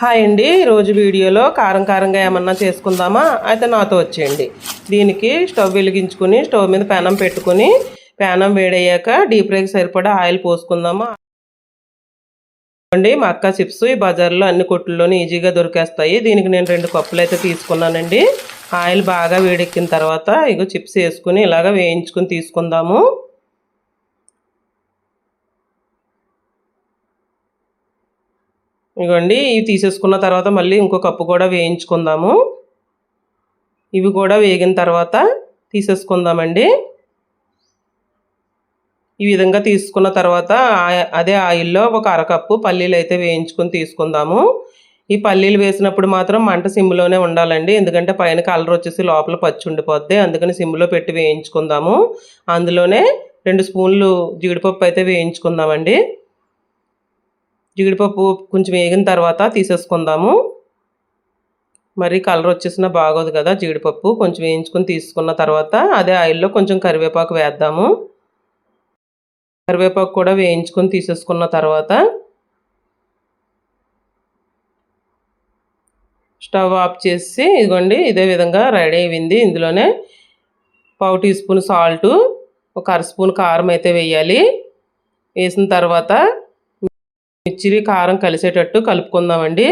Hi అండి, రోజు వీడియోలో కారంగా ఏమన్నా చేసుకుందామా? అయితే నాతో వచ్చేయండి. దీనికి స్టవ్ వెలిగించుకుని స్టవ్ మీద పెనం పెట్టుకుని పెనం వేడయ్యాక డీప్ ఫ్రైకి సరిపడా ఆయిల్ పోసుకుందామా. అండి మా అక్క చిప్స్ ఈ బజార్లో అన్ని కొట్టుల్లోనే ఈజీగా దొరికేస్తాయి. దీనికి నేను 2 కప్పులు అయితే తీసుకున్నానండి. ఆయిల్ బాగా వేడెక్కిన తర్వాత ఇగో చిప్స్ వేసుకుని ఇలాగ వేయించుకుని తీసుకుందాము. ఇవ్వండి, ఇవి తీసేసుకున్న తర్వాత మళ్ళీ ఇంకో కప్పు కూడా వేయించుకుందాము. ఇవి కూడా వేగిన తర్వాత తీసేసుకుందామండి. ఈ విధంగా తీసుకున్న తర్వాత అదే ఆయిల్లో ఒక అరకప్పు పల్లీలు అయితే వేయించుకొని తీసుకుందాము. ఈ పల్లీలు వేసినప్పుడు మాత్రం మంట సిమ్లోనే ఉండాలండి, ఎందుకంటే పైన కలర్ వచ్చేసి లోపల పచ్చి ఉండిపోద్ది. అందుకని సిమ్లో పెట్టి వేయించుకుందాము. అందులోనే 2 స్పూన్లు జీడిపప్పు అయితే వేయించుకుందామండి. జీడిపప్పు కొంచెం వేగిన తర్వాత తీసేసుకుందాము. మరి కలర్ వచ్చేసినా బాగోదు కదా జీడిపప్పు. కొంచెం వేయించుకొని తీసుకున్న తర్వాత అదే ఆయిల్లో కొంచెం కరివేపాకు వేద్దాము. కరివేపాకు కూడా వేయించుకొని తీసేసుకున్న తర్వాత స్టవ్ ఆఫ్ చేసి ఇదిగోండి ఇదే విధంగా రెడీ అయింది. ఇందులోనే 1/2 టీ స్పూన్ సాల్టు, ఒక 1/2 స్పూన్ కారం అయితే వేయాలి. వేసిన తర్వాత మిర్చి కారం కలిసేటట్టు కలుపుకుందామండి.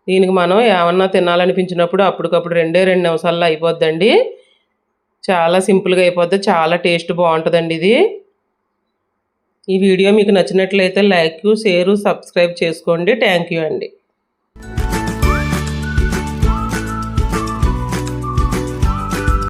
దీనికి మనం ఏమన్నా తినాలనిపించినప్పుడు అప్పటికప్పుడు 2 నిమిషాల్లో అయిపోద్దండి. చాలా సింపుల్గా అయిపోద్ది, చాలా టేస్ట్ బాగుంటుందండి ఇది. ఈ వీడియో మీకు నచ్చినట్లయితే లైక్, షేర్, సబ్స్క్రైబ్ చేసుకోండి. థ్యాంక్ యూ అండి.